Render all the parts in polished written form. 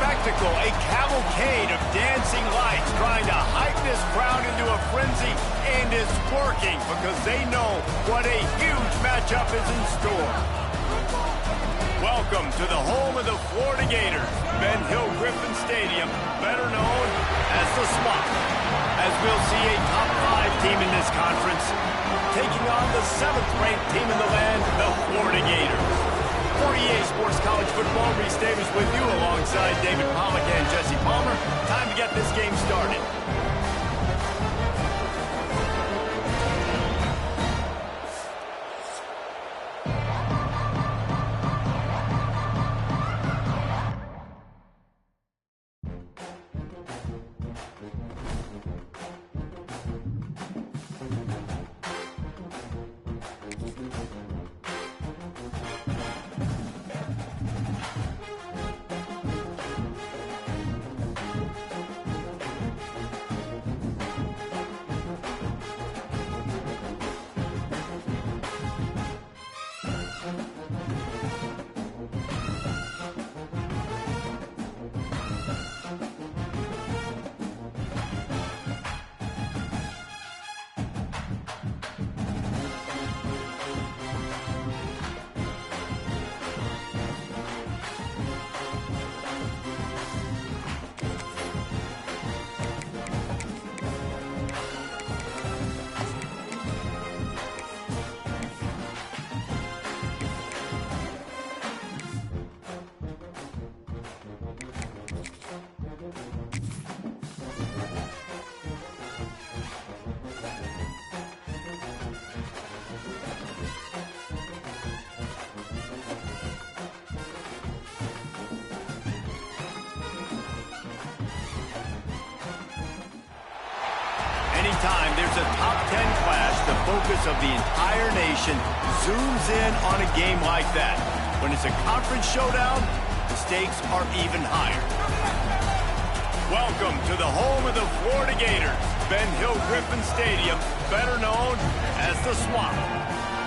spectacle, a cavalcade of dancing lights trying to hype this crowd into a frenzy, and it's working because they know what a huge matchup is in store. Welcome to the home of the Florida Gators, Ben Hill Griffin Stadium, better known as the Swamp, as we'll see a top 5 team in this conference taking on the 7th-ranked team in the land, the Florida Gators. For EA Sports College Football, Reese Davis with you alongside David Pollack and Jesse Palmer. Time to get this game started. Anytime there's a top 10 clash, the focus of the entire nation zooms in on a game like that. When it's a conference showdown, the stakes are even higher. Welcome to the home of the Florida Gators, Ben Hill Griffin Stadium, better known as the Swamp,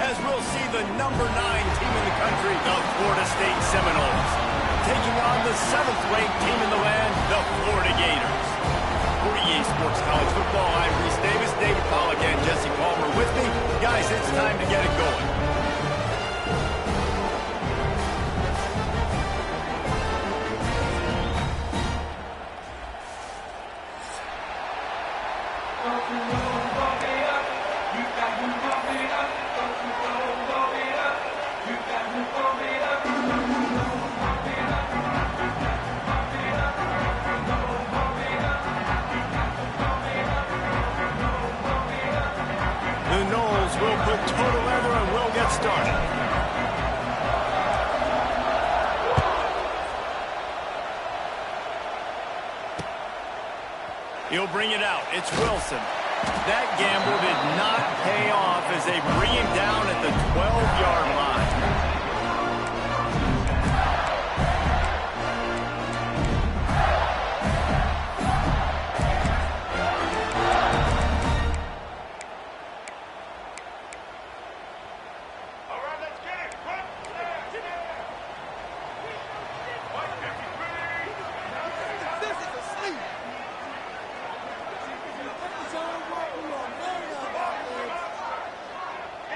as we'll see the number 9 team in the country, the Florida State Seminoles, taking on the 7th-ranked team in the land, the Florida Gators. For EA Sports College Football, I'm Reese Davis, David Pollack, and Jesse Palmer with me. Guys, it's time to get it going. We'll put total leather and we'll get started. He'll bring it out. It's Wilson. That gamble did not pay off as they bring him down at the 12-yard line.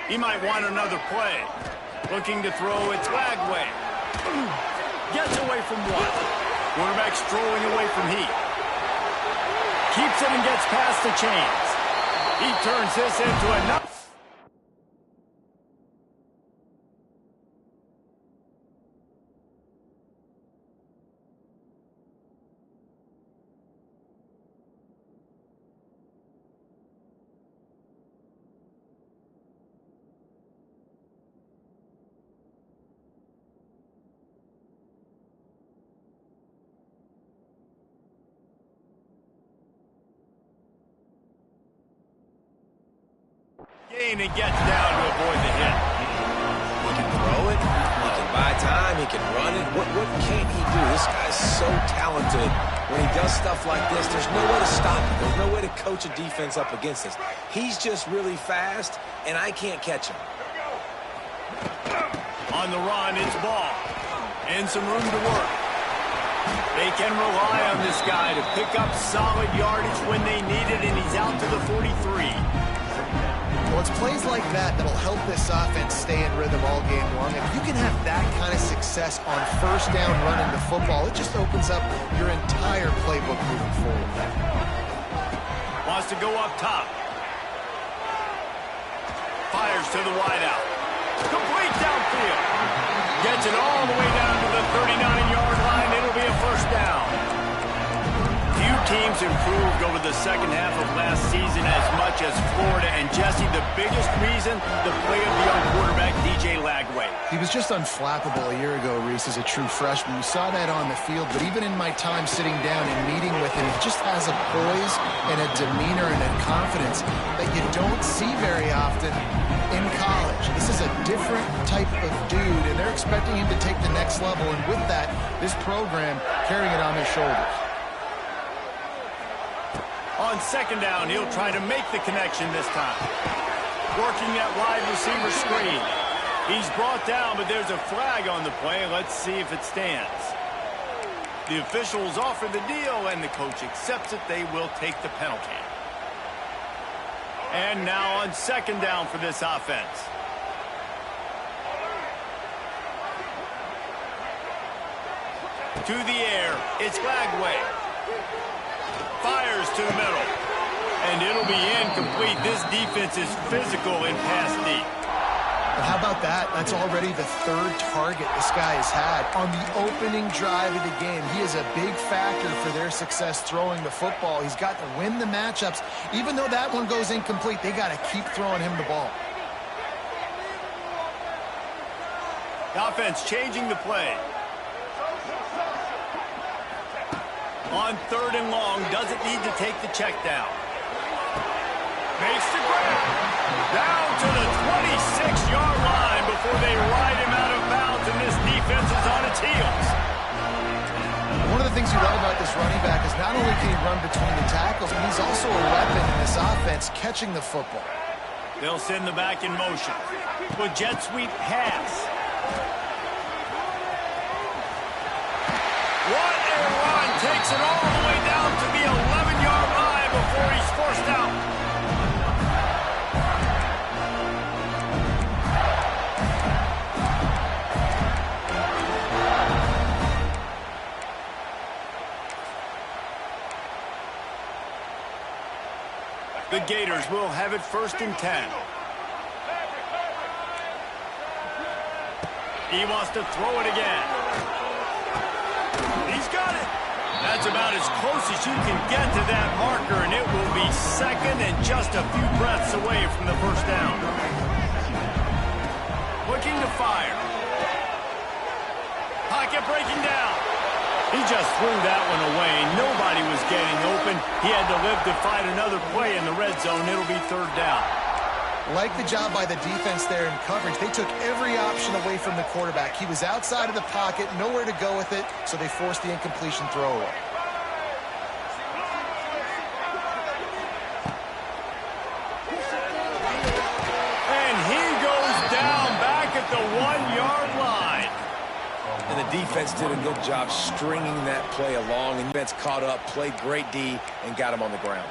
He might want another play. Looking to throw it Lagway. Gets away from one. Quarterback strolling away from Heath. Keeps it and gets past the chains. He turns this into another. Gain and gets down to avoid the hit. He can throw it, he can buy time, he can run it. What can't he do? This guy's so talented. When he does stuff like this, there's no way to stop him. There's no way to coach a defense up against this. He's just really fast, and I can't catch him. On the run, it's Ball. And some room to work. They can rely on this guy to pick up solid yardage when they need it, and he's out to the 43. Well, it's plays like that that'll help this offense stay in rhythm all game long. If you can have that kind of success on first down running the football, it just opens up your entire playbook moving forward. Wants to go up top. Fires to the wideout. Complete downfield. Gets it all the way down to the 39-yard line. It'll be a first down. Few teams improved over the second half of last season as much as Florida. And Jesse, the biggest reason, the play of the young quarterback, DJ Lagway. He was just unflappable a year ago, Reese, as a true freshman. We saw that on the field, but even in my time sitting down and meeting with him, he just has a poise and a demeanor and a confidence that you don't see very often in college. This is a different type of dude, and they're expecting him to take the next level, and with that, this program carrying it on their shoulders. On second down, he'll try to make the connection this time. Working that wide receiver screen. He's brought down, but there's a flag on the play. Let's see if it stands. The officials offer the deal, and the coach accepts it. They will take the penalty. And now on second down for this offense. To the air, it's Lagway. Fires to the middle. And it'll be incomplete. This defense is physical in pass deep. But how about that? That's already the third target this guy has had on the opening drive of the game. He is a big factor for their success throwing the football. He's got to win the matchups. Even though that one goes incomplete, they got to keep throwing him the ball. The offense changing the play. On third and long, doesn't need to take the check down. Makes the grab. Down to the 26-yard line before they ride him out of bounds, and this defense is on its heels. One of the things you love about this running back is not only can he run between the tackles, but he's also a weapon in this offense catching the football. They'll send the back in motion. With jet sweep pass. What a run. Takes it all the way down to the 11-yard line before he's forced out. The Gators will have it first and 10. He wants to throw it again. He's got it. That's about as close as you can get to that marker, and it will be second and just a few breaths away from the first down. Looking to fire. Pocket breaking down. He just threw that one away. Nobody was getting open. He had to live to fight another play in the red zone. It'll be third down. Like the job by the defense there in coverage. They took every option away from the quarterback. He was outside of the pocket, nowhere to go with it, so they forced the incompletion throwaway. And he goes down back at the 1-yard line. And the defense did a good job stringing that play along. And the defense caught up, played great D, and got him on the ground.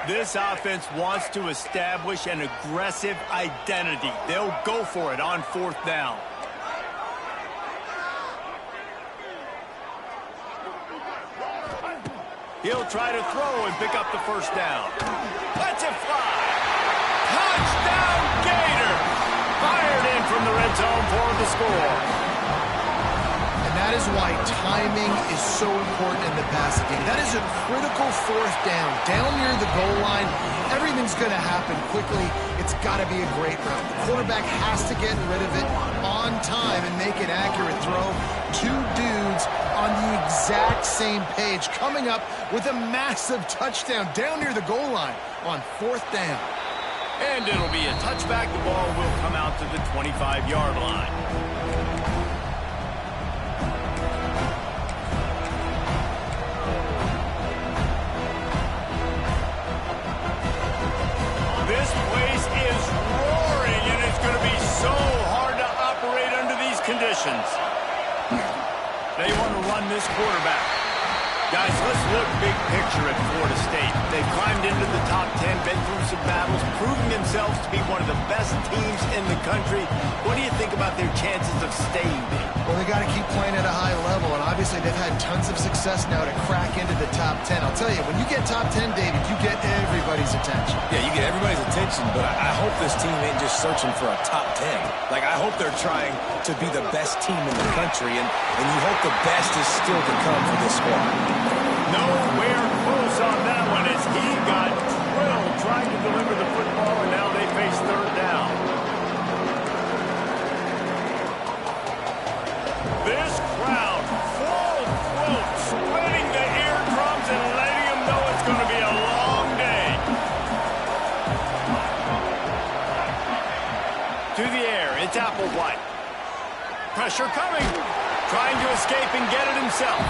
This offense wants to establish an aggressive identity. They'll go for it on fourth down. He'll try to throw and pick up the first down. Let's it fly. Touchdown, Gators! Fired in from the red zone for the score. And that is why timing is so important in the passing game. That is a critical fourth down. Down near the goal line, everything's going to happen quickly. It's got to be a great route. The quarterback has to get rid of it on time and make an accurate throw. Two dudes on the exact same page coming up with a massive touchdown down near the goal line on fourth down. And it'll be a touchback. The ball will come out to the 25-yard line. This place is roaring, and it's going to be so hard to operate under these conditions. They want to run this quarterback. Guys, let's look big picture at Florida State. They've climbed into the top 10, been through some battles, proving themselves to be one of the best teams in the country. What do you think about their chances of staying there? Well, they got to keep playing at a high level, and obviously they've had tons of success now to crack into the top 10. I'll tell you, when you get top 10, David, you get everybody's attention. Yeah, you get everybody's attention, but I hope this team ain't just searching for a top 10. Like, I hope they're trying to be the best team in the country, and you hope the best is still to come for this squad. Nowhere close on that one as he got drilled trying to deliver the football, and now they face third down. This crowd, full throat, splitting the eardrums and letting them know it's going to be a long day. To the air, it's Applewhite. Pressure coming. Trying to escape and get it himself.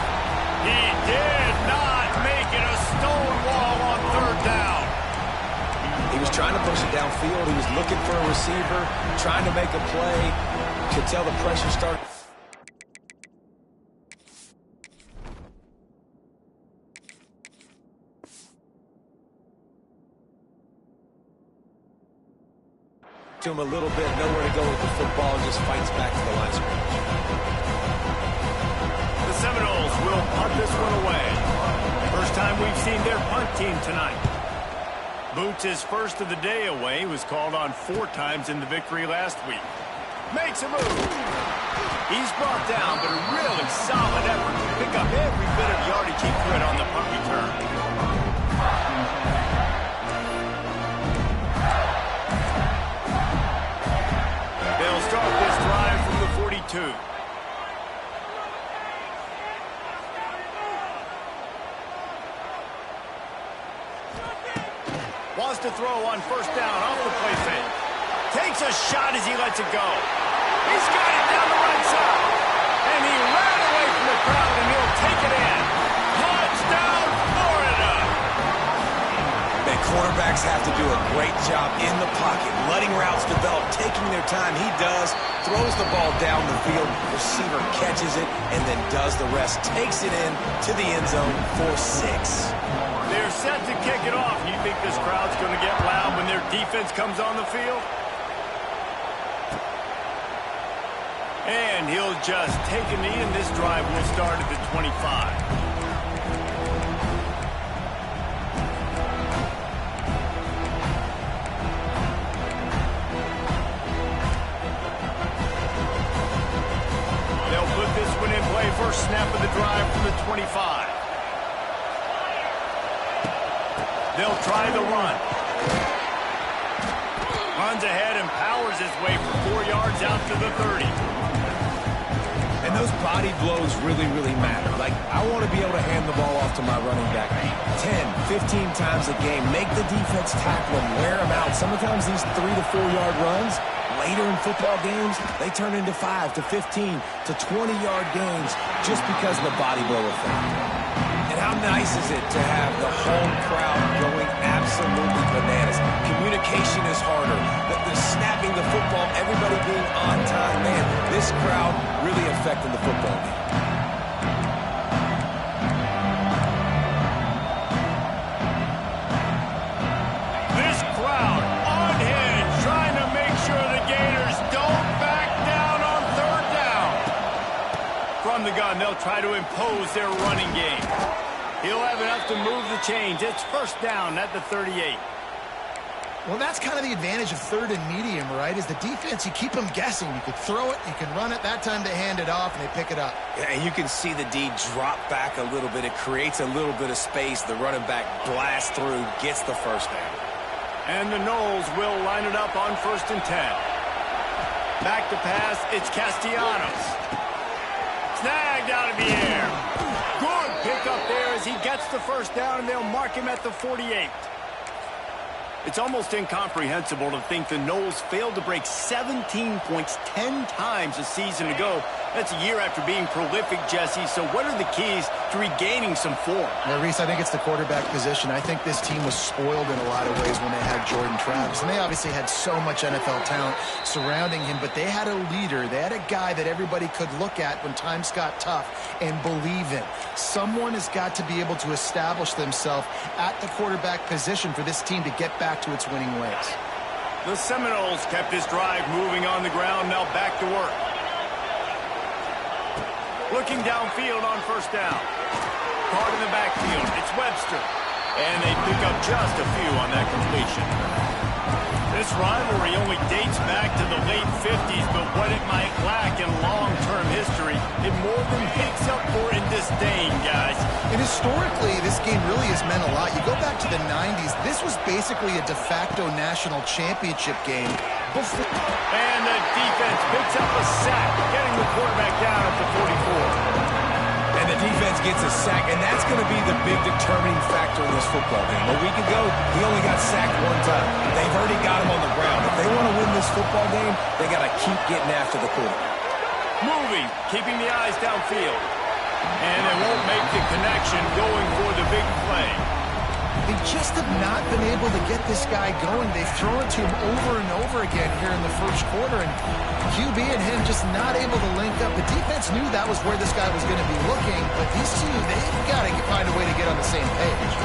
He did not make it a stone wall on third down. He was trying to push it downfield. He was looking for a receiver, trying to make a play. Could tell the pressure started. To him a little bit, nowhere to go with the football, and just fights back to the line of scrimmage. The Seminoles will punt this one away. First time we've seen their punt team tonight. Boots' first of the day away was called on 4 times in the victory last week. Makes a move. He's brought down, but a really solid effort to pick up every bit of yardage he could on the punt return. They'll start this drive from the 42. Wants to throw on first down off the play fake. Takes a shot as he lets it go. He's got it down the right side. And he ran away from the crowd, and he'll take it in. Touchdown, Florida! Man, quarterbacks have to do a great job in the pocket, letting routes develop, taking their time. He does, throws the ball down the field, receiver catches it, and then does the rest. Takes it in to the end zone for 6. They're set to kick it off. You think this crowd's going to get loud when their defense comes on the field? And he'll just take a knee, and this drive will start at the 25. They'll put this one in play. First snap of the drive from the 25. They'll try the run. Runs ahead and powers his way for 4 yards out to the 30. And those body blows really, really matter. Like, I want to be able to hand the ball off to my running back 10, 15 times a game. Make the defense tackle him, wear him out. Sometimes these 3 to 4 yard runs, later in football games, they turn into 5 to 15 to 20 yard gains just because of the body blow effect. And how nice is it to have the home crowd going absolutely bananas? Communication is harder. The snapping the football, everybody being on time. Man, this crowd really affecting the football game. This crowd unhinged, trying to make sure the Gators don't back down on third down. From the gun, they'll try to impose their running game. He'll have enough to move the chains. It's first down at the 38. Well, that's kind of the advantage of third and medium, right? Is the defense, you keep them guessing. You can throw it, you can run it. That time they hand it off, and they pick it up. Yeah, and you can see the D drop back a little bit. It creates a little bit of space. The running back blasts through, gets the first down. And the Noles will line it up on 1st and 10. Back to pass, it's Castellanos. Snagged out of the air. Good pick up there as he gets the first down, and they'll mark him at the 48. It's almost incomprehensible to think the Noles failed to break 17 points 10 times a season ago, That's a year after being prolific, Jesse. So what are the keys to regaining some form? Well, Reese, I think it's the quarterback position. I think this team was spoiled in a lot of ways when they had Jordan Travis. And they obviously had so much NFL talent surrounding him, but they had a leader. They had a guy that everybody could look at when times got tough and believe in. Someone has got to be able to establish themselves at the quarterback position for this team to get back to its winning ways. The Seminoles kept this drive moving on the ground. Now back to work. Looking downfield on first down. Caught in the backfield. It's Webster. And they pick up just a few on that completion. This rivalry only dates back to the late 50s, but what it might lack in long-term history, it more than makes up for in disdain, guys. And historically, this game really has meant a lot. You go back to the 90s, this was basically a de facto national championship game. And the defense picks up a sack, getting the quarterback down at the 44. And the defense gets a sack, and that's going to be the big determining factor in this football game. A week ago, he only got sacked one time. They've already got him on the ground. If they want to win this football game, they got to keep getting after the quarterback. Moving, keeping the eyes downfield. And it won't make the connection, going for the big play. They just have not been able to get this guy going. They've thrown it to him over and over again here in the first quarter, and QB and him just not able to link up. The defense knew that was where this guy was going to be looking, but these two, they've got to find a way to get on the same page.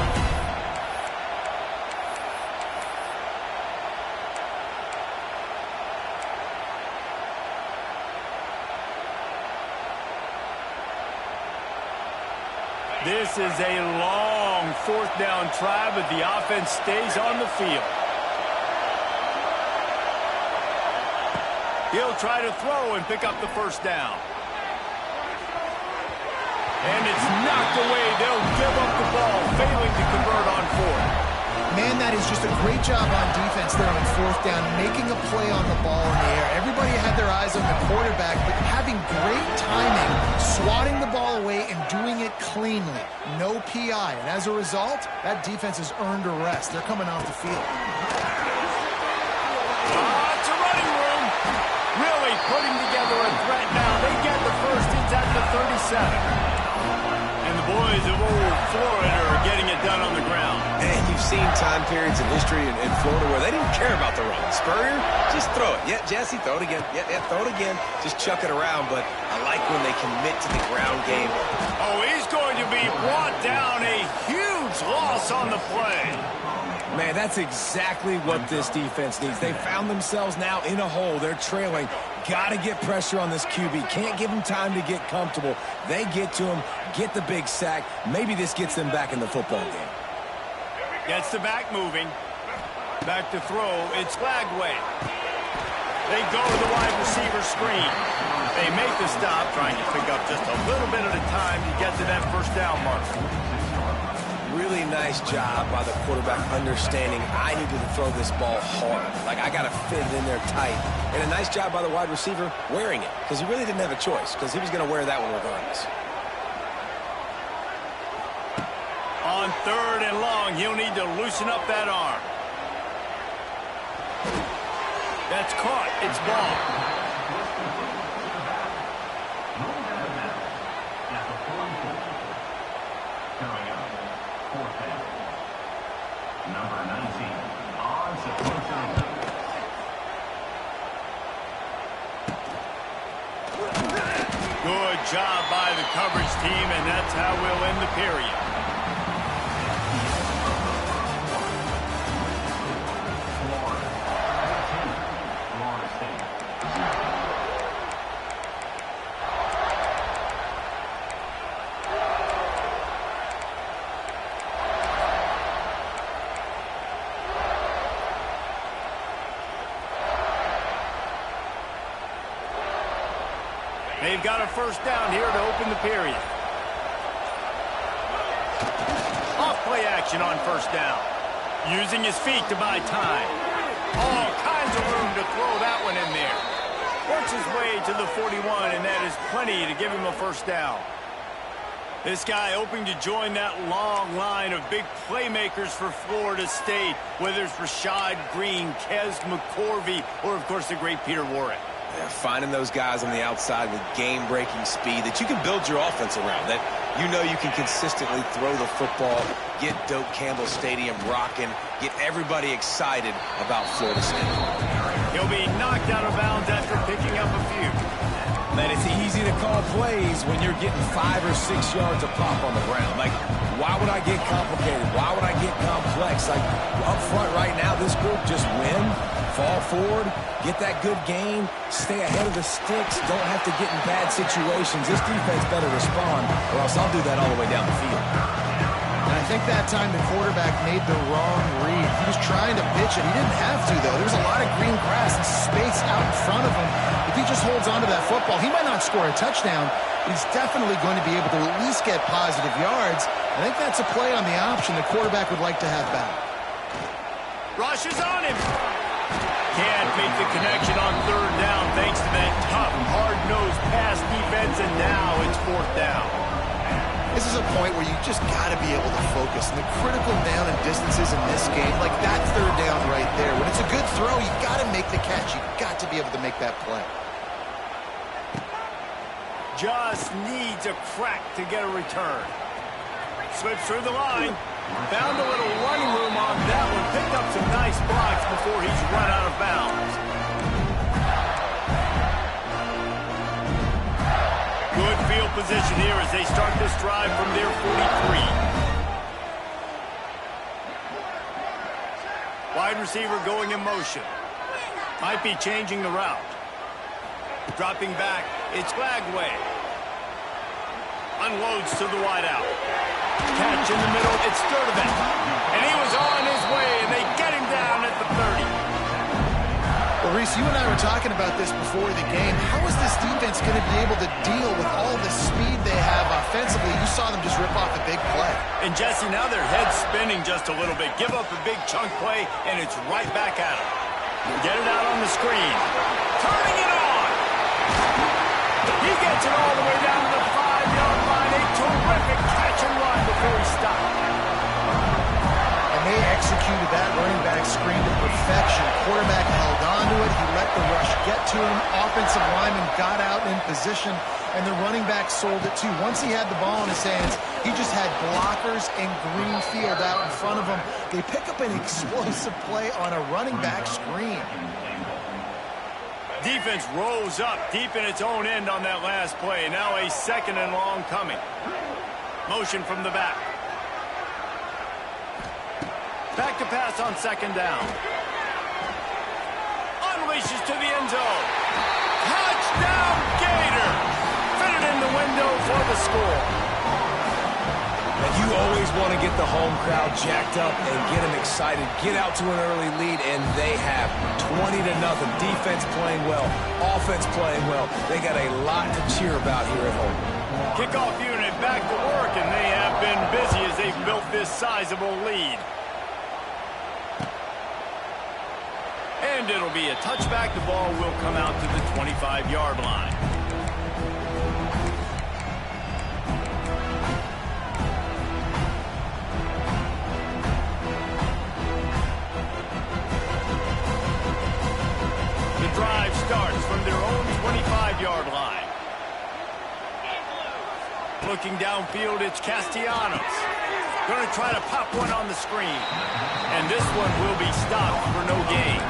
This is a long fourth down try, but the offense stays on the field. He'll try to throw and pick up the first down. And it's knocked away. They'll give up the ball, failing to convert on fourth. Man, that is just a great job on defense there on fourth down, making a play on the ball in the air. Everybody had their eyes on the quarterback, but having great timing, swatting the ball away and doing it cleanly. No PI. And as a result, that defense has earned a rest. They're coming off the field. It's a running room. Really putting together a threat now. They get the first inside the 37. And the boys of old Florida are getting it done on the ground. And you've seen time periods in history in Florida where they didn't care about the run. Spurrier, just throw it. Yeah, Jesse, throw it again. Yeah, throw it again. Just chuck it around, but I like when they commit to the ground game. Oh, he's going to be brought down. A huge loss on the play. Man, that's exactly what this defense needs. They found themselves now in a hole. They're trailing. Got to get pressure on this QB. Can't give him time to get comfortable. They get to him, get the big sack. Maybe this gets them back in the football game. Gets the back moving. Back to throw. It's Lagway. They go to the wide receiver screen. They make the stop, trying to pick up just a little bit at a time to get to that first down mark. Really nice job by the quarterback understanding I needed to throw this ball hard. Like, I got to fit it in there tight. And a nice job by the wide receiver wearing it, because he really didn't have a choice, because he was going to wear that one regardless. On third and long, he'll need to loosen up that arm. That's caught. It's ball. Good job by the coverage team, and that's how we'll end the period. They've got a first down here to open the period. Off play action on first down. Using his feet to buy time. All kinds of room to throw that one in there. Works his way to the 41, and that is plenty to give him a first down. This guy hoping to join that long line of big playmakers for Florida State, whether it's Rashad Green, Kez McCorvey, or, of course, the great Peter Warrick. Yeah, finding those guys on the outside with game-breaking speed that you can build your offense around, that you know you can consistently throw the football, get Doak Campbell Stadium rocking, get everybody excited about Florida State. He'll be knocked out of bounds after picking up a few. Man, it's easy to call plays when you're getting 5 or 6 yards a pop on the ground. Like, why would I get complicated? Why would I get complex? Like, up front right now, this group just win, fall forward, get that good gain, stay ahead of the sticks, don't have to get in bad situations. This defense better respond, or else I'll do that all the way down the field. And I think that time the quarterback made the wrong read. He was trying to pitch it. He didn't have to, though. There was a lot of green grass and space out in front of him. If he just holds on to that football, he might not score a touchdown, but he's definitely going to be able to at least get positive yards. I think that's a play on the option the quarterback would like to have back. Rush is on him. Can't make the connection on third down thanks to that tough, hard-nosed pass defense, and now it's fourth down. This is a point where you just got to be able to focus. And the critical down and distances in this game, like that third down right there. When it's a good throw, you got to make the catch. You got to be able to make that play. Just needs a crack to get a return. Slips through the line. Found a little running room on that one. Picked up some nice blocks before he's run out of bounds. Good field position here as they start this drive from their 43. Wide receiver going in motion. Might be changing the route. Dropping back, it's Lagway. Unloads to the wideout. Catch in the middle, it's Sturdivant. And he was on his way, and they get him down at the 30. Well, Reese, you and I were talking about this before the game. How is this defense going to be able to deal with all the speed they have offensively? You saw them just rip off a big play. And Jesse, now their head's spinning just a little bit. Give up a big chunk play, and it's right back at them. Get it out on the screen. Turning it on. He gets it all the way down to the 5-yard line. A terrific catch and run before he stopped. And they executed that running back screen to perfection. Quarterback held on to it. He let the rush get to him. Offensive lineman got out in position, and the running back sold it too. Once he had the ball in his hands, he just had blockers and green field out in front of him. They pick up an explosive play on a running back screen. Defense rose up deep in its own end on that last play. Now a second and long coming. Motion from the back. Back to pass on second down. Unleashes to the end zone. Touchdown, Gator! Fitted in the window for the score. And you always want to get the home crowd jacked up and get them excited. Get out to an early lead, and they have 20-0. Defense playing well, offense playing well. They got a lot to cheer about here at home. Kickoff unit back to work, and they have been busy as they've built this sizable lead. And it'll be a touchback. The ball will come out to the 25-yard line. The drive starts from their own 25-yard line. Looking downfield, it's Castellanos. Going to try to pop one on the screen. And this one will be stopped for no gain.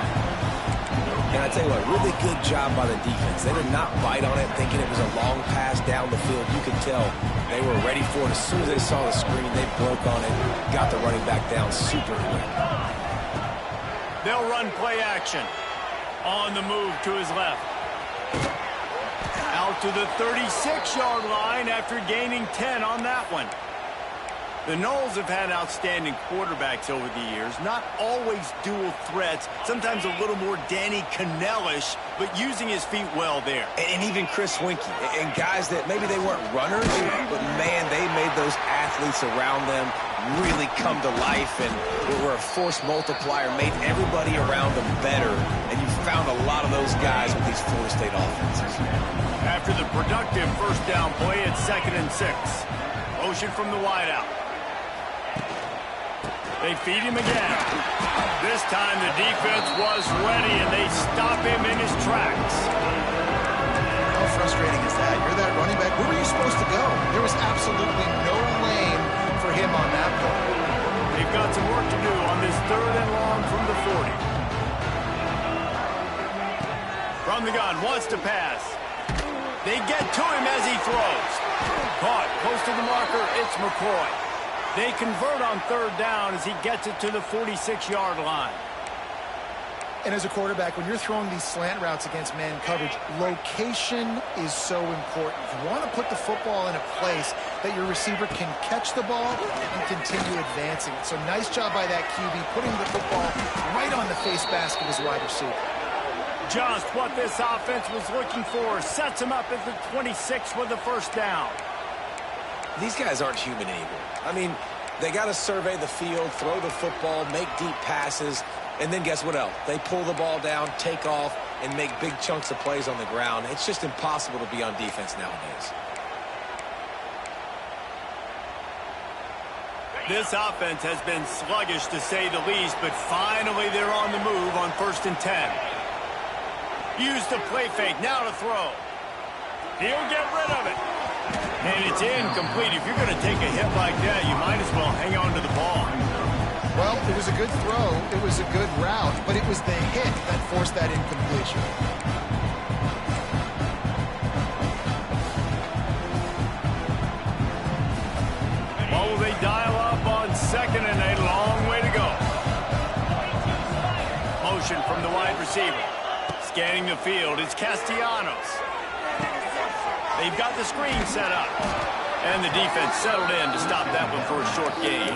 And I tell you what, really good job by the defense. They did not bite on it thinking it was a long pass down the field. You could tell they were ready for it. As soon as they saw the screen, they broke on it, got the running back down super quick. They'll run play action. On the move to his left. Out to the 36-yard line after gaining 10 on that one. The Noles have had outstanding quarterbacks over the years. Not always dual threats. Sometimes a little more Danny Cannell-ish, but using his feet well there. And even Chris Winkie. And guys that maybe they weren't runners, but man, they made those athletes around them really come to life and were a force multiplier, made everybody around them better. And you found a lot of those guys with these Florida State offenses. After the productive first down play, it's 2nd and 6. Motion from the wideout. They feed him again. This time the defense was ready, and they stop him in his tracks. How frustrating is that? You're that running back. Where were you supposed to go? There was absolutely no lane for him on that play. They've got some work to do on this 3rd and long from the 40. From the gun, wants to pass. They get to him as he throws. Caught, close to the marker, it's McCoy. They convert on 3rd down as he gets it to the 46-yard line. And as a quarterback, when you're throwing these slant routes against man coverage, location is so important. You want to put the football in a place that your receiver can catch the ball and continue advancing. So nice job by that QB, putting the football right on the face mask of his wide receiver. Just what this offense was looking for. Sets him up at the 26 with the 1st down. These guys aren't human anymore. I mean, they got to survey the field, throw the football, make deep passes, and then guess what else? They pull the ball down, take off, and make big chunks of plays on the ground. It's just impossible to be on defense nowadays. This offense has been sluggish to say the least, but finally they're on the move on 1st and 10. Use the play fake, now to throw. He'll get rid of it. And it's incomplete. If you're going to take a hit like that, you might as well hang on to the ball. Well, it was a good throw, it was a good route, but it was the hit that forced that incompletion. Well, will they dial up on 2nd and a long way to go? Motion from the wide receiver. Scanning the field, it's Castellanos. They've got the screen set up. And the defense settled in to stop that one for a short gain.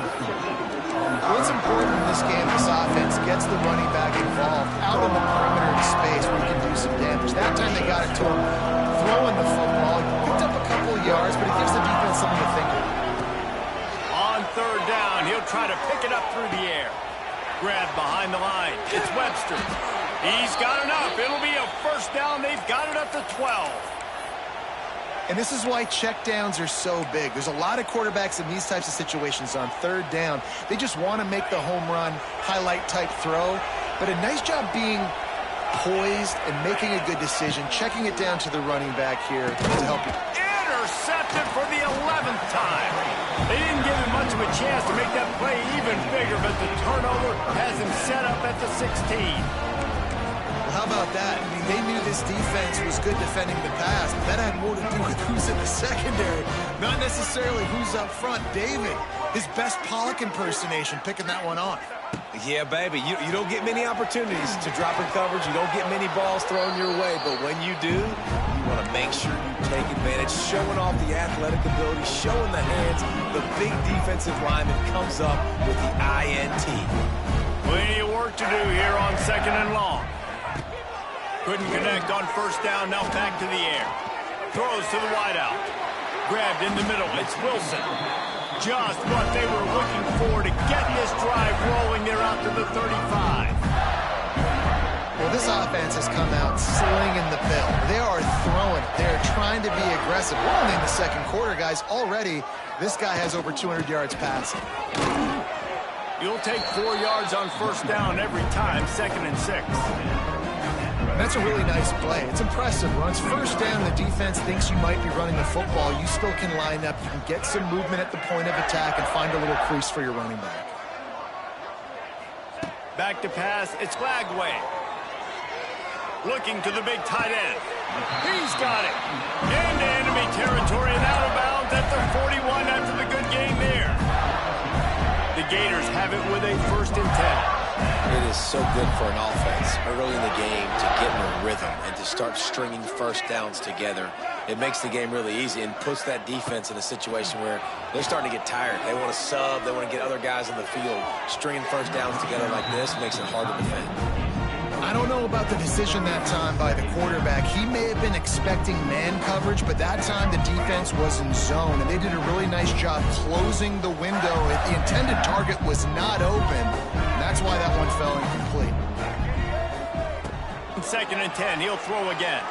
What's important in this game, this offense gets the running back involved out in the perimeter in space where he can do some damage. That time they got it to him, throwing the football. He picked up a couple of yards, but it gives the defense something to think about. On 3rd down, he'll try to pick it up through the air. Grab behind the line. It's Webster. He's got enough. It'll be a 1st down. They've got it up to 12. And this is why checkdowns are so big. There's a lot of quarterbacks in these types of situations on 3rd down. They just want to make the home run, highlight-type throw. But a nice job being poised and making a good decision, checking it down to the running back here to help you. Intercepted for the 11th time. They didn't give him much of a chance to make that play even bigger, but the turnover has him set up at the 16. How about that? I mean, they knew this defense was good defending the pass, but that had more to do with who's in the secondary, not necessarily who's up front. David, his best Pollock impersonation, picking that one off. Yeah, baby, you don't get many opportunities to drop in coverage. You don't get many balls thrown your way, but when you do, you want to make sure you take advantage, showing off the athletic ability, showing the hands. The big defensive lineman comes up with the INT. Plenty of work to do here on 2nd and long. Couldn't connect on 1st down, now back to the air. Throws to the wideout. Grabbed in the middle, it's Wilson. Just what they were looking for to get this drive rolling. They're out to the 35. Well, this offense has come out slinging the bill. They are throwing it. They're trying to be aggressive. We're only in the 2nd quarter, guys. Already, this guy has over 200 yards passing. You'll take 4 yards on 1st down every time, 2nd and 6. That's a really nice play. It's impressive. Once 1st down, the defense thinks you might be running the football. You still can line up. You can get some movement at the point of attack and find a little crease for your running back. Back to pass. It's Lagway. Looking to the big tight end. He's got it. Into enemy territory and out of bounds at the 41 after the good game there. The Gators have it with a 1st and 10. It is so good for an offense early in the game to get in a rhythm and to start stringing 1st downs together. It makes the game really easy and puts that defense in a situation where they're starting to get tired. They want to sub. They want to get other guys in the field. Stringing 1st downs together like this makes it hard to defend. I don't know about the decision that time by the quarterback. He may have been expecting man coverage, but that time the defense was in zone, and they did a really nice job closing the window. The intended target was not open. That's why that one fell incomplete. 2nd and 10, he'll throw again.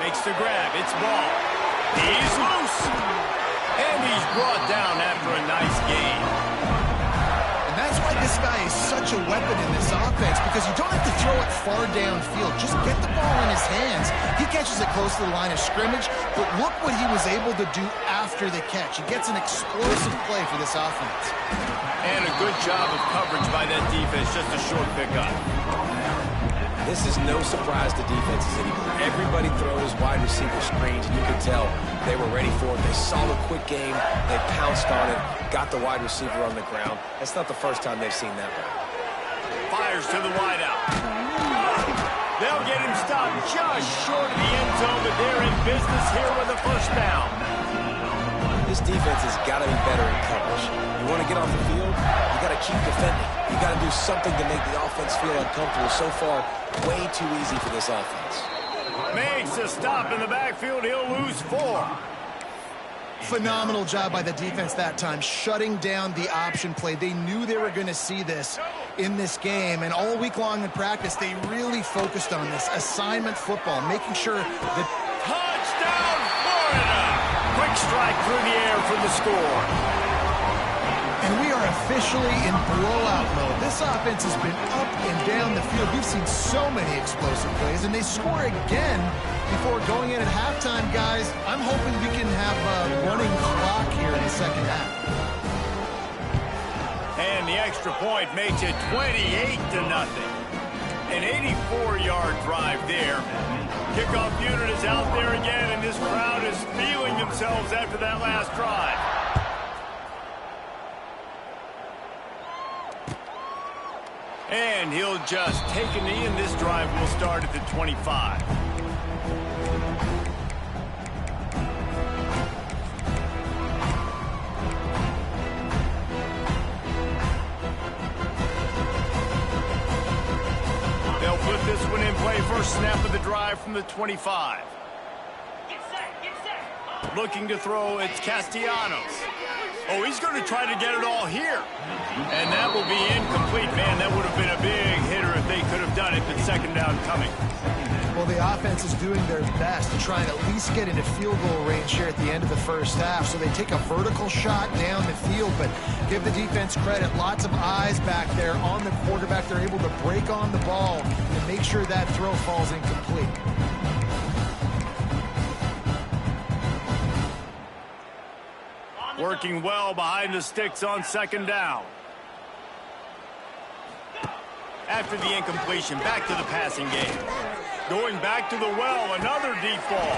Makes the grab, it's Ball. He's loose. And he's brought down after a nice gain. this guy is such a weapon in this offense because you don't have to throw it far downfield. Just get the ball in his hands. He catches it close to the line of scrimmage, but look what he was able to do after the catch. He gets an explosive play for this offense. And a good job of coverage by that defense, just a short pickup. This is no surprise to defenses anymore. Everybody throws wide receiver screens, and you can tell they were ready for it. They saw the quick game. They pounced on it, got the wide receiver on the ground. That's not the first time they've seen that one. Fires to the wideout. They'll get him stopped just short of the end zone, but they're in business here with a first down. This defense has got to be better in coverage. You want to get off the field, you got to keep defending. You got to do something to make the offense feel uncomfortable. So far, way too easy for this offense. Makes a stop in the backfield. He'll lose 4. Phenomenal job by the defense that time, shutting down the option play. They knew they were going to see this in this game, and all week long in practice, they really focused on this assignment football, making sure that... Touchdown, Florida! Quick strike through the air for the score. And we are officially in blowout mode. This offense has been up and down the field. We've seen so many explosive plays, and they score again before going in at halftime, guys. I'm hoping we can have a running clock here in the second half. And the extra point makes it 28-0. An 84-yard drive there. Kickoff unit is out there again, and this crowd is feeling themselves after that last drive. And he'll just take a knee, and this drive will start at the 25. They'll put this one in play. First snap of the drive from the 25. Looking to throw, it's Castellanos. Oh, he's going to try to get it all here. And that will be incomplete. Man, that would have been a big hitter if they could have done it, but second down coming. Well, the offense is doing their best to try and at least get into field goal range here at the end of the first half. So they take a vertical shot down the field, but give the defense credit. Lots of eyes back there on the quarterback. They're able to break on the ball and make sure that throw falls incomplete. Working well behind the sticks on second down. After the incompletion, back to the passing game. Going back to the well, another deep ball.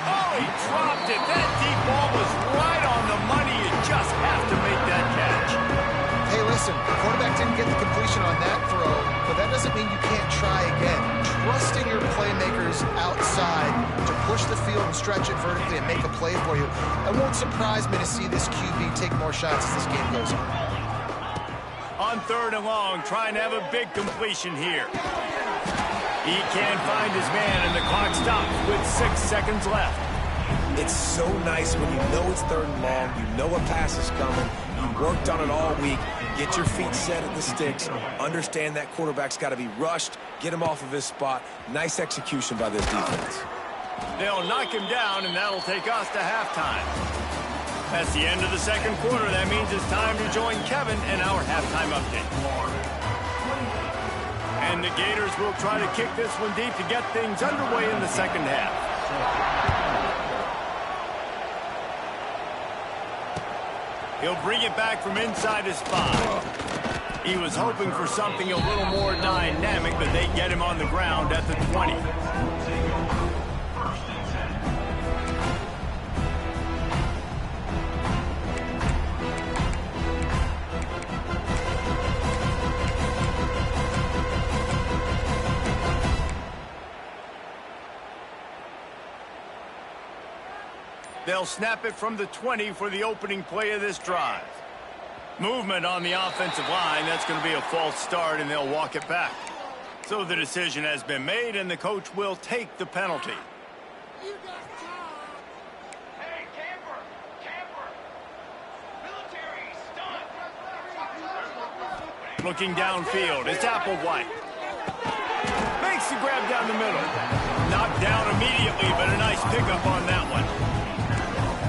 Oh, he dropped it. That deep ball was right on the money. You just have to make that catch. Hey, listen, the quarterback didn't get the completion on that throw, but that doesn't mean you can't try again. Trusting your playmakers outside to push the field and stretch it vertically and make a play for you. It won't surprise me to see this QB take more shots as this game goes on. On third and long, trying to have a big completion here. He can't find his man, and the clock stops with 6 seconds left. It's so nice when you know it's third and long, you know a pass is coming, you worked on it all week, get your feet set at the sticks, understand that quarterback's got to be rushed, get him off of his spot. Nice execution by this defense. They'll knock him down, and that'll take us to halftime. That's the end of the second quarter. That means it's time to join Kevin in our halftime update. And the Gators will try to kick this one deep to get things underway in the second half. He'll bring it back from inside his 5. He was hoping for something a little more dynamic, but they get him on the ground at the 20. They'll snap it from the 20 for the opening play of this drive. Movement on the offensive line. That's going to be a false start, and they'll walk it back. So the decision has been made, and the coach will take the penalty. Hey, camper! Camper! Military, stunt! Looking downfield, it's Applewhite. Makes the grab down the middle. Knocked down immediately, but a nice pickup on that one.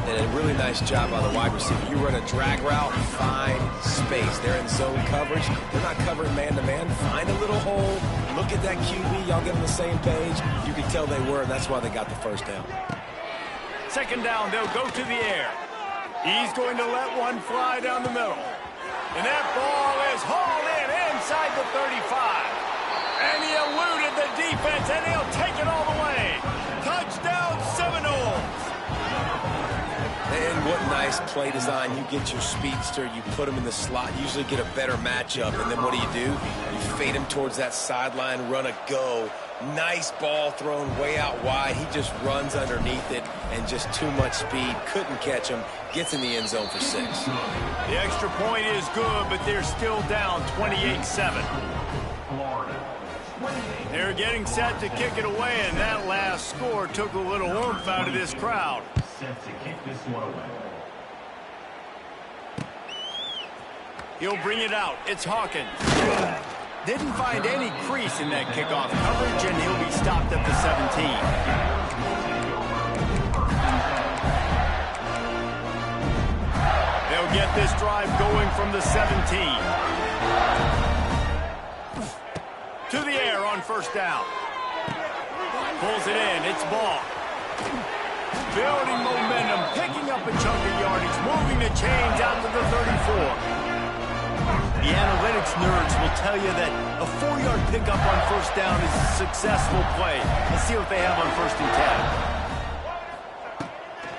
And it really really nice job by the wide receiver. You run a drag route, find space. They're in zone coverage. They're not covering man-to-man. Find a little hole. Look at that QB. Y'all get on the same page. You can tell they were, and that's why they got the first down. Second down, they'll go to the air. He's going to let one fly down the middle. And that ball is hauled in inside the 35. And he eluded the defense, and he'll take it all the way. Touchdown, Seminoles. And what nice play design. You get your speedster, you put him in the slot, usually get a better matchup. And then what do? You fade him towards that sideline, run a go. Nice ball thrown way out wide. He just runs underneath it and just too much speed. Couldn't catch him. Gets in the end zone for 6. The extra point is good, but they're still down 28-7. They're getting set to kick it away, and that last score took a little oomph out of this crowd. He'll bring it out. It's Hawkins. Didn't find any crease in that kickoff coverage, and he'll be stopped at the 17. They'll get this drive going from the 17. To the air on first down. Pulls it in. It's Ball. Building momentum, picking up a chunk of yardage, moving the chains out to the 34. The analytics nerds will tell you that a 4-yard pickup on first down is a successful play. Let's see what they have on 1st and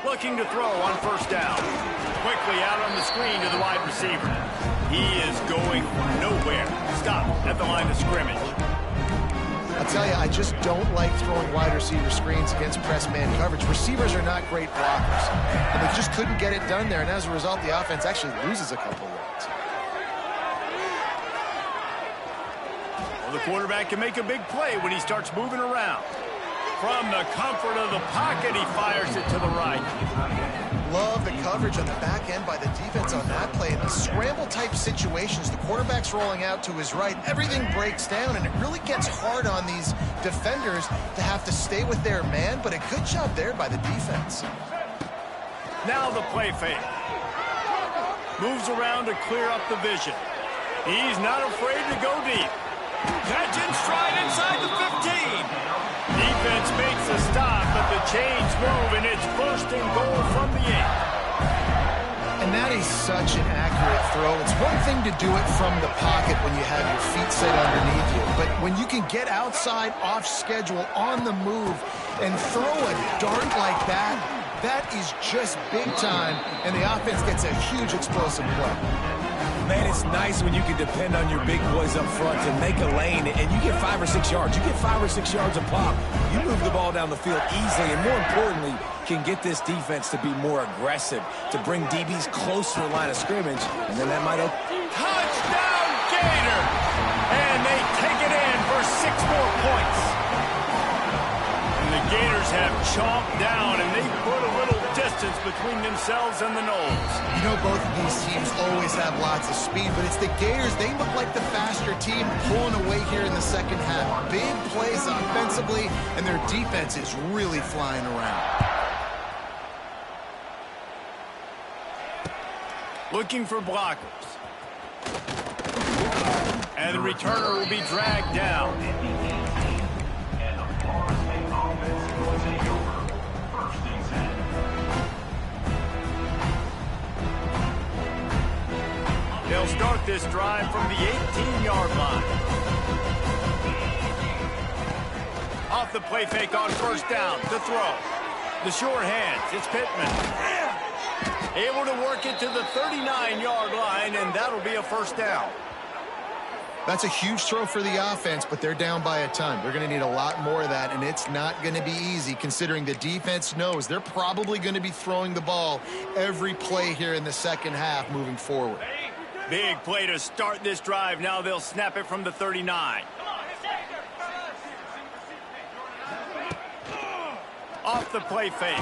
10. Looking to throw on first down. Quickly out on the screen to the wide receiver. He is going nowhere. Stop at the line of scrimmage. I'll tell you, I just don't like throwing wide receiver screens against press man coverage. Receivers are not great blockers, and they just couldn't get it done there, and as a result, the offense actually loses a couple yards. Well, the quarterback can make a big play when he starts moving around. From the comfort of the pocket, he fires it to the right. Love the coverage on the back end by the defense on that play. In the scramble-type situations, the quarterback's rolling out to his right. Everything breaks down, and it really gets hard on these defenders to have to stay with their man, but a good job there by the defense. Now the play fake. Moves around to clear up the vision. He's not afraid to go deep. Catch in stride inside the 15. Defense makes a stop, but the chains move, and it's 1st and goal from the 8. And that is such an accurate throw. It's one thing to do it from the pocket when you have your feet set underneath you, but when you can get outside, off schedule, on the move, and throw a dart like that, that is just big time, and the offense gets a huge explosive play. Man, it's nice when you can depend on your big boys up front to make a lane, and you get 5 or 6 yards. You get 5 or 6 yards a pop. You move the ball down the field easily, and more importantly, can get this defense to be more aggressive, to bring DBs closer to the line of scrimmage, and then that might open. Touchdown, Gator! And they take it in for 6 more points. And the Gators have chomped down, and they put a little distance between themselves and the Noles. You know, both of these teams always have lots of speed, but it's the Gators. They look like the faster team pulling away here in the second half. Big plays offensively, and their defense is really flying around. Looking for blockers. And the returner will be dragged down. They'll start this drive from the 18-yard line. Off the play fake on first down to throw. The sure hands, it's Pittman. Able to work it to the 39-yard line, and that'll be a first down. That's a huge throw for the offense, but they're down by a ton. They're going to need a lot more of that, and it's not going to be easy considering the defense knows they're probably going to be throwing the ball every play here in the second half moving forward. Big play to start this drive. Now they'll snap it from the 39. Off the play fake.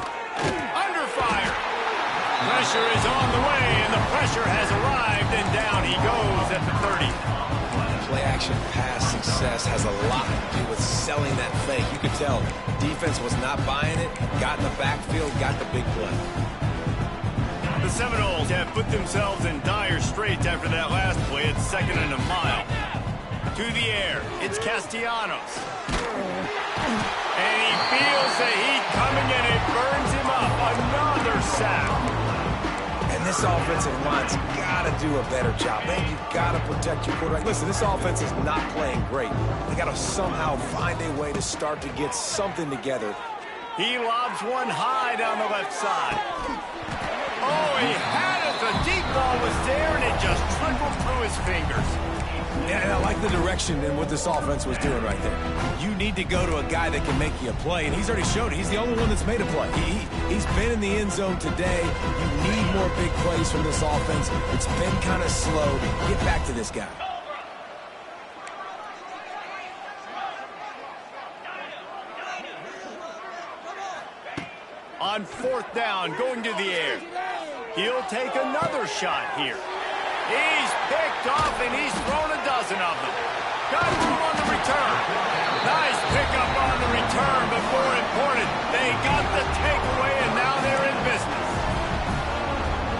Under fire. Pressure is on the way, and the pressure has arrived, and down he goes at the 30. Play-action pass success has a lot to do with selling that fake. You could tell defense was not buying it, got in the backfield, got the big play. Seminoles have put themselves in dire straits after that last play at 2nd and a mile. To the air, it's Castellanos. And he feels the heat coming and it burns him up. Another sack. And this offensive line's got to do a better job. Man, you've got to protect your quarterback. Listen, this offense is not playing great. They got to somehow find a way to start to get something together. He lobs one high down the left side. Oh, he had it. The deep ball was there, and it just trickled through his fingers. Yeah, and I like the direction and what this offense was doing right there. You need to go to a guy that can make you a play, and he's already showed it. He's the only one that's made a play. He's been in the end zone today. You need more big plays from this offense. It's been kind of slow. Get back to this guy. On 4th down, going to the air. He'll take another shot here. He's picked off, and he's thrown a dozen of them. Got through on the return. Nice pickup on the return, but more important, they got the takeaway, and now they're in business.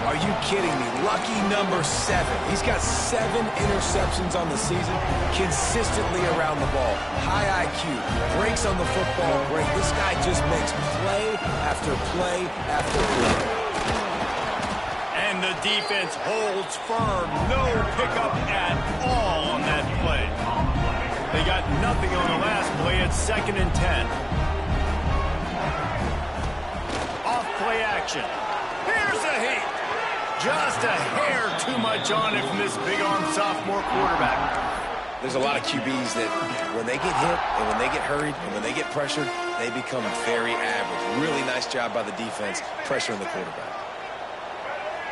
Are you kidding me? Lucky number 7. He's got 7 interceptions on the season, consistently around the ball. High IQ, breaks on the football great. This guy just makes play after play after play. And the defense holds firm. No pickup at all on that play. They got nothing on the last play at 2nd and 10. Off play action. Here's a heat. Just a hair too much on it from this big-arm sophomore quarterback. There's a lot of QBs that when they get hit and when they get hurried and when they get pressured, they become very average. Really nice job by the defense pressuring the quarterback.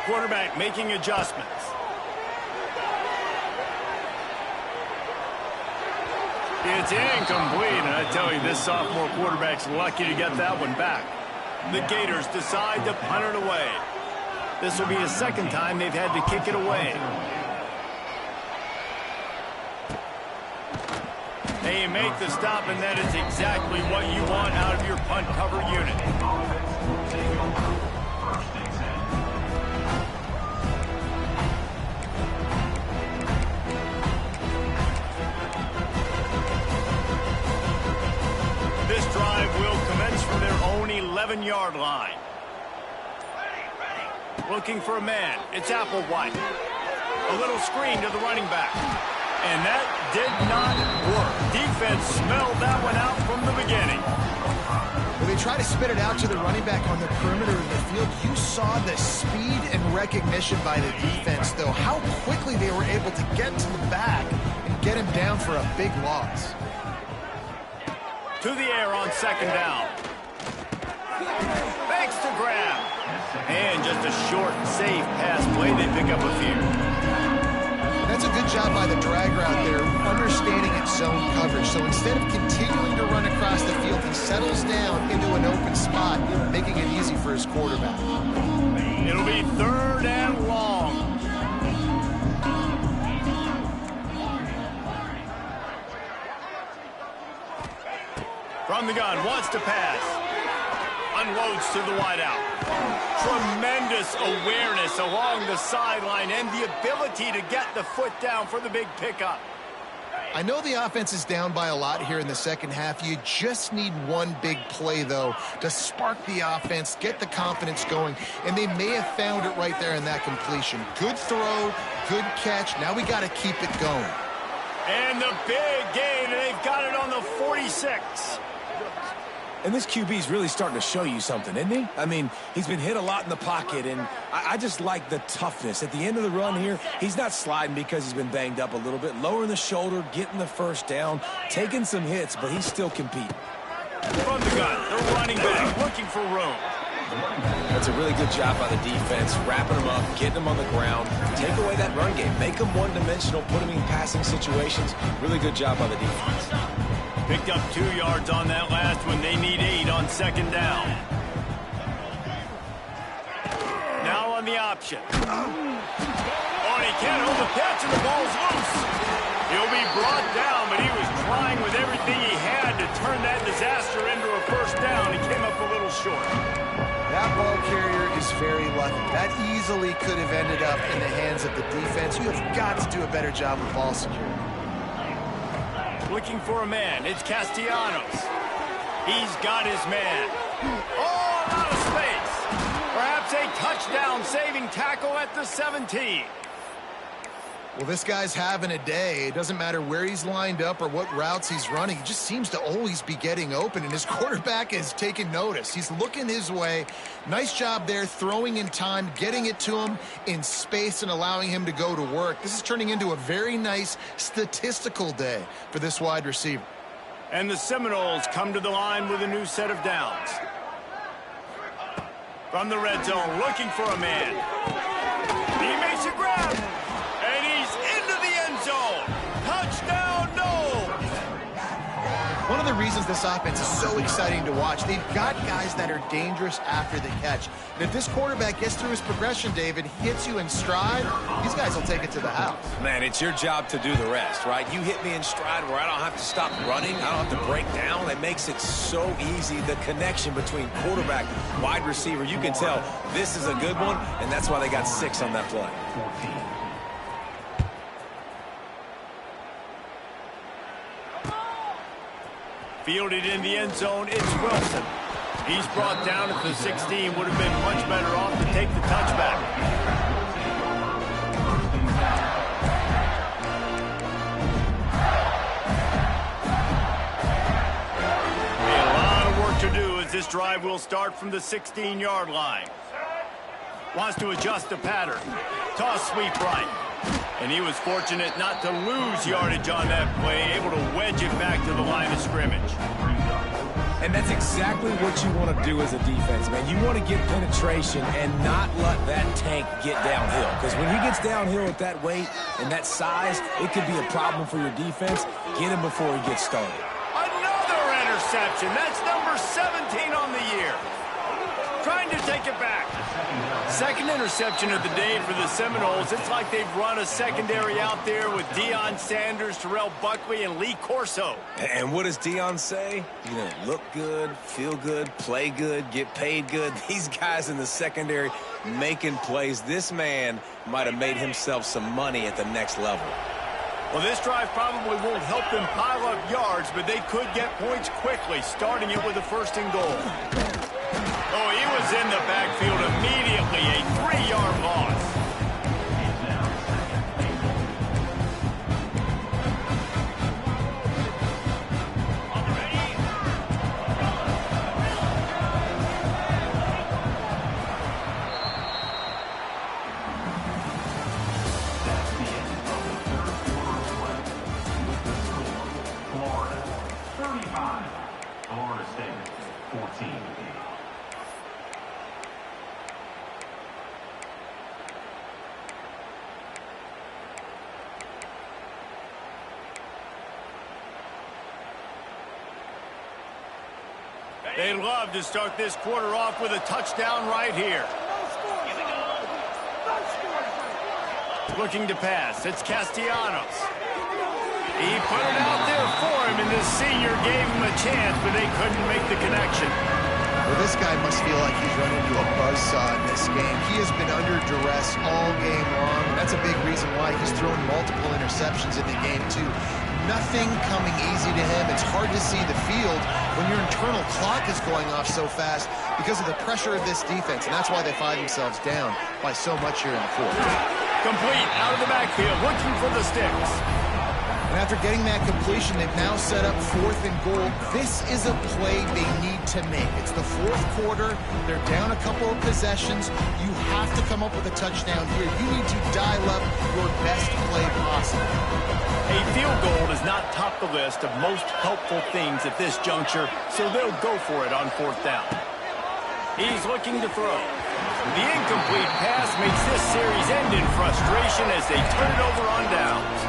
Quarterback making adjustments. It's incomplete, and I tell you, this sophomore quarterback's lucky to get that one back. The Gators decide to punt it away. This will be the 2nd time they've had to kick it away. They make the stop, and that is exactly what you want out of your punt cover unit. This drive will commence from their own 11-yard line. Looking for a man. It's Applewhite. A little screen to the running back. And that did not work. Defense smelled that one out from the beginning. When they try to spit it out to the running back on the perimeter of the field, you saw the speed and recognition by the defense, though. How quickly they were able to get to the back and get him down for a big loss. To the air on 2nd down. Thanks to grab. And just a short, safe pass play. They pick up a few. That's a good job by the drag route there, understanding its zone coverage. So instead of continuing to run across the field, he settles down into an open spot, making it easy for his quarterback. It'll be 3rd and long. From the gun, wants to pass. Unloads to the wideout. Tremendous awareness along the sideline and the ability to get the foot down for the big pickup. I know the offense is down by a lot here in the 2nd half. You just need one big play, though, to spark the offense, get the confidence going, and they may have found it right there in that completion. Good throw, good catch. Now we got to keep it going. And the big gain, and they've got it on the 46. And this QB's really starting to show you something, isn't he? I mean, he's been hit a lot in the pocket, and I just like the toughness. At the end of the run here, he's not sliding because he's been banged up a little bit. Lowering the shoulder, getting the 1st down, taking some hits, but he's still competing. From the gun, the running back looking for room. That's a really good job by the defense, wrapping them up, getting them on the ground, take away that run game, make them one-dimensional, put them in passing situations. Really good job by the defense. Picked up 2 yards on that last one. They need 8 on 2nd down. Now on the option. Oh, and he can't hold the catch, and the ball's loose. He'll be brought down, but he was trying with everything he had to turn that disaster into a 1st down. He came up a little short. That ball carrier was very lucky. That easily could have ended up in the hands of the defense. You have got to do a better job with ball security. Looking for a man. It's Castellanos. He's got his man. Oh, out of space. Perhaps a touchdown-saving tackle at the 17. Well, this guy's having a day. It doesn't matter where he's lined up or what routes he's running. He just seems to always be getting open, and his quarterback is taking notice. He's looking his way. Nice job there, throwing in time, getting it to him in space and allowing him to go to work. This is turning into a very nice statistical day for this wide receiver. And the Seminoles come to the line with a new set of downs. From the red zone, looking for a man. He makes a grab. And he's into the end zone. Touchdown, Noles. One of the reasons this offense is so exciting to watch, they've got guys that are dangerous after the catch. And if this quarterback gets through his progression, David, hits you in stride, these guys will take it to the house. Man, it's your job to do the rest, right? You hit me in stride where I don't have to stop running. I don't have to break down. It makes it so easy. The connection between quarterback, wide receiver, you can tell this is a good one, and that's why they got 6 on that play. Fielded in the end zone, it's Wilson. He's brought down at the 16. Would have been much better off to take the touchback. A lot of work to do as this drive will start from the 16-yard line. Wants to adjust the pattern. Toss sweep right. And he was fortunate not to lose yardage on that play, able to wedge it back to the line of scrimmage. And that's exactly what you want to do as a defense, man. You want to get penetration and not let that tank get downhill. Because when he gets downhill at that weight and that size, it could be a problem for your defense. Get him before he gets started. Another interception. That's number 17 on the year. Trying to take it back. Second interception of the day for the Seminoles. It's like they've run a secondary out there with Deion Sanders, Terrell Buckley, and Lee Corso. And what does Deion say? You know, look good, feel good, play good, get paid good. These guys in the secondary making plays. This man might have made himself some money at the next level. Well, this drive probably won't help them pile up yards, but they could get points quickly, starting it with a 1st and goal. Oh, he was in the backfield immediately, a 3-yard loss. Florida, 35. Florida State, 14. They'd love to start this quarter off with a touchdown right here. Looking to pass. It's Castellanos. He put it out there for him, and this senior gave him a chance, but they couldn't make the connection. Well, this guy must feel like he's run into a buzzsaw in this game. He has been under duress all game long, and that's a big reason why he's thrown multiple interceptions in the game, too. Nothing coming easy to him. It's hard to see the field when your internal clock is going off so fast because of the pressure of this defense, and that's why they find themselves down by so much here in the 4th. Complete out of the backfield, looking for the sticks. And after getting that completion, they've now set up 4th and goal. This is a play they need to make. It's the 4th quarter. They're down a couple of possessions. You have to come up with a touchdown here. You need to dial up your best play possible. A field goal does not top the list of most helpful things at this juncture, so they'll go for it on 4th down. He's looking to throw. The incomplete pass makes this series end in frustration as they turn it over on downs.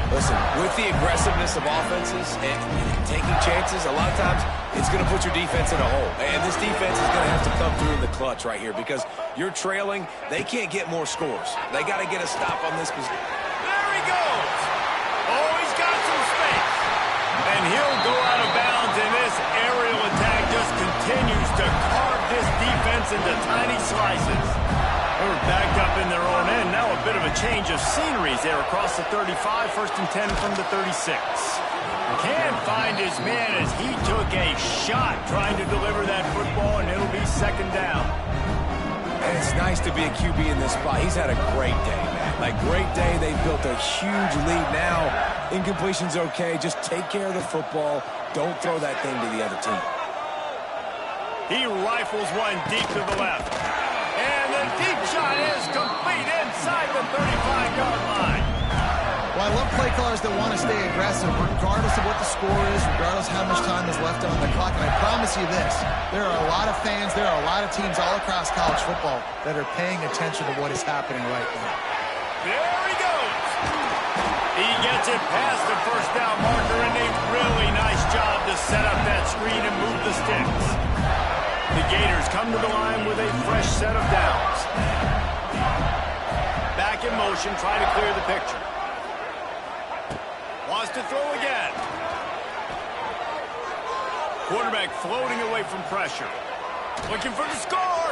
Listen, with the aggressiveness of offenses and taking chances, a lot of times it's going to put your defense in a hole. And this defense is going to have to come through in the clutch right here because you're trailing. They can't get more scores. They got to get a stop on this position. There he goes. Oh, he's got some space. And he'll go out of bounds, and this aerial attack just continues to carve this defense into tiny slices. change of sceneries there across the 35, 1st and 10 from the 36. Can't find his man as he took a shot trying to deliver that football, and it'll be 2nd down. And it's nice to be a QB in this spot. He's had a great day, man. Like, great day. They built a huge lead. Now, incompletion's okay. Just take care of the football. Don't throw that thing to the other team. He rifles one deep to the left. And the deep shot is complete inside the 35-yard line. Well, I love play callers that want to stay aggressive regardless of what the score is, regardless of how much time is left on the clock. And I promise you this, there are a lot of fans, there are a lot of teams all across college football that are paying attention to what is happening right now. There he goes. He gets it past the 1st down marker, and a really nice job to set up that screen and move the sticks. The Gators come to the line with a fresh set of downs. Back in motion, try to clear the picture. Wants to throw again. Quarterback floating away from pressure. Looking for the score.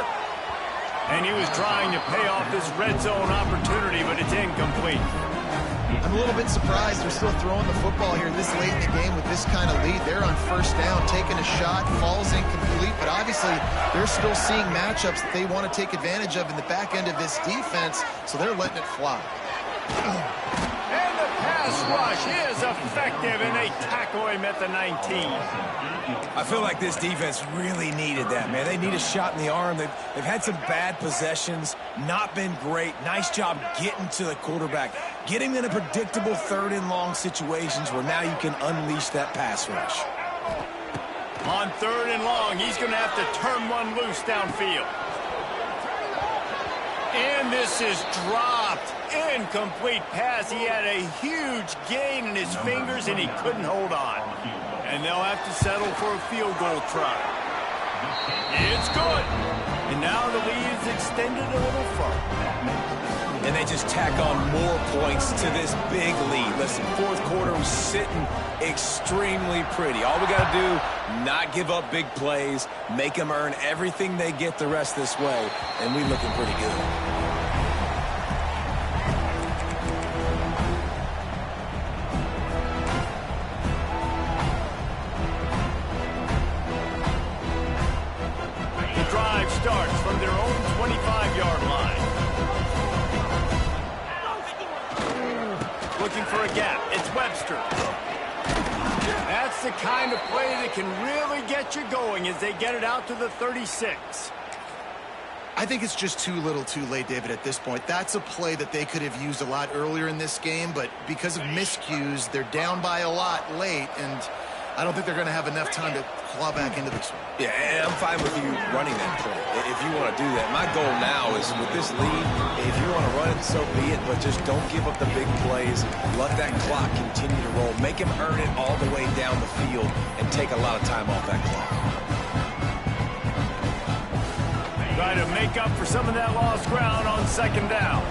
And he was trying to pay off this red zone opportunity, but it's incomplete. I'm a little bit surprised they're still throwing the football here this late in the game with this kind of lead. They're on 1st down, taking a shot, falls incomplete, but obviously they're still seeing matchups that they want to take advantage of in the back end of this defense, so they're letting it fly. And the pass rush is effective, and they tackle him at the 19. I feel like this defense really needed that, man. They need a shot in the arm. They've had some bad possessions, not been great. Nice job getting to the quarterback, getting in a predictable 3rd and long situations where now you can unleash that pass rush. On 3rd and long, he's going to have to turn one loose downfield. And this is dropped. Incomplete pass. He had a huge gain in his fingers, and he couldn't hold on. And they'll have to settle for a field goal try. It's good. And now the lead is extended a little further. And they just tack on more points to this big lead. Listen, 4th quarter was sitting extremely pretty. All we got to do, not give up big plays, make them earn everything they get the rest this way, and we looking pretty good. Starts from their own 25-yard line. Looking for a gap. It's Webster. That's the kind of play that can really get you going as they get it out to the 36. I think it's just too little too late, David, at this point. That's a play that they could have used a lot earlier in this game, but because of miscues, they're down by a lot late, and I don't think they're going to have enough time to claw back into this one. Yeah, and I'm fine with you running that play if you want to do that. My goal now is with this lead, if you want to run it, so be it, but just don't give up the big plays. Let that clock continue to roll. Make him earn it all the way down the field and take a lot of time off that clock. Try to make up for some of that lost ground on 2nd down.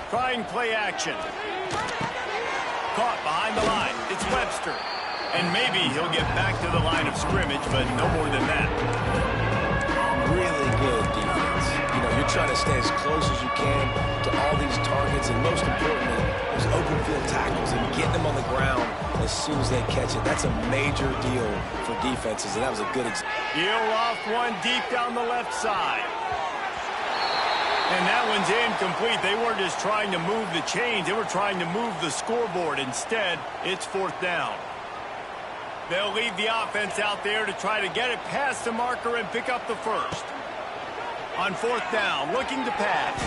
Trying play action. Caught behind the line. It's Webster. And maybe he'll get back to the line of scrimmage, but no more than that. Really good defense. You know, you're trying to stay as close as you can to all these targets, and most importantly, those open field tackles and getting them on the ground as soon as they catch it. That's a major deal for defenses, and that was a good example. He'll loft one deep down the left side. And that one's incomplete. They weren't just trying to move the chains. They were trying to move the scoreboard. Instead, it's 4th down. They'll leave the offense out there to try to get it past the marker and pick up the 1st. On 4th down, looking to pass.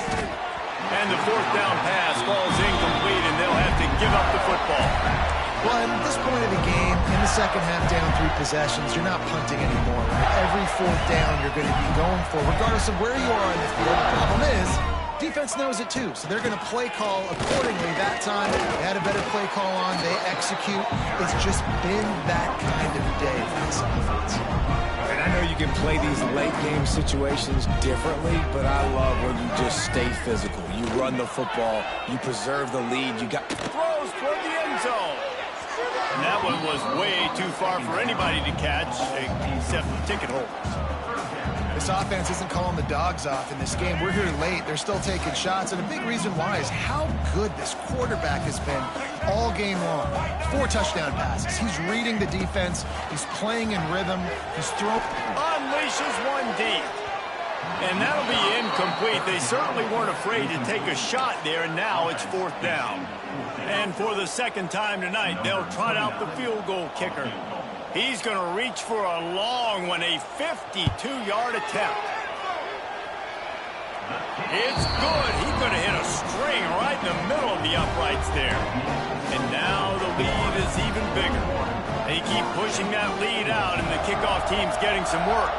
And the 4th down pass falls incomplete, and they'll have to give up the football. Well, at this point of the game, in the second half, down 3 possessions, you're not punting anymore, right? Every 4th down you're going to be going for, regardless of where you are in the field. The problem is, defense knows it too, so they're going to play call accordingly. That time, they had a better play call on. They execute. It's just been that kind of day for this offense. And I know you can play these late-game situations differently, but I love when you just stay physical. You run the football. You preserve the lead. You got throws toward the end zone. And that one was way too far for anybody to catch, except the ticket holders. This offense isn't calling the dogs off in this game. We're here late. They're still taking shots, and a big reason why is how good this quarterback has been all game long. 4 touchdown passes. He's reading the defense. He's playing in rhythm. He's throwing. Unleashes one deep. And that'll be incomplete. They certainly weren't afraid to take a shot there, and now it's 4th down. And for the second time tonight, they'll trot out the field goal kicker. He's going to reach for a long one, a 52-yard attempt. It's good. He's going to hit a string right in the middle of the uprights there. And now the lead is even bigger. They keep pushing that lead out, and the kickoff team's getting some work.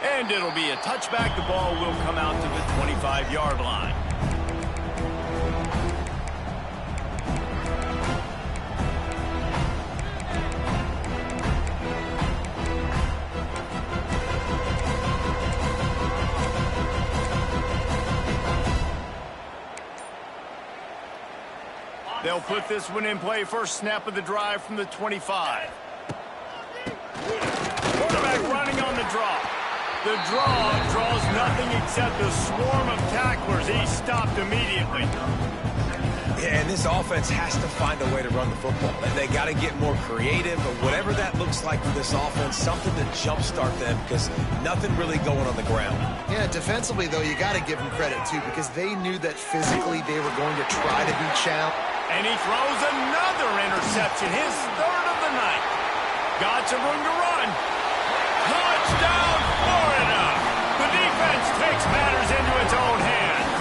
And it'll be a touchback. The ball will come out to the 25-yard line. They'll put this one in play. First snap of the drive from the 25. Quarterback running on the draw. The draw draws nothing except a swarm of tacklers. He's stopped immediately. Yeah, and this offense has to find a way to run the football. They got to get more creative, or whatever that looks like for this offense, something to jumpstart them, because nothing really going on the ground. Yeah, defensively, though, you got to give them credit, too, because they knew that physically they were going to try to be challenged. And he throws another interception, his 3rd of the night. Got some room to run. Touchdown, Florida! The defense takes matters into its own hands.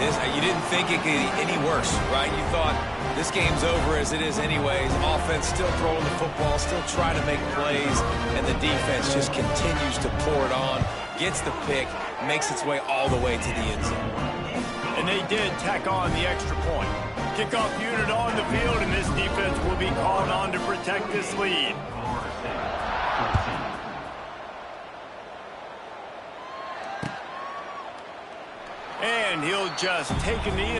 Dude, you didn't think it could get any worse, right? You thought this game's over as it is anyways. Offense still throwing the football, still trying to make plays, and the defense just continues to pour it on, gets the pick, makes its way all the way to the end zone. And they did tack on the extra point. Kickoff unit on the field, and this defense will be called on to protect this lead. And he'll just take a knee.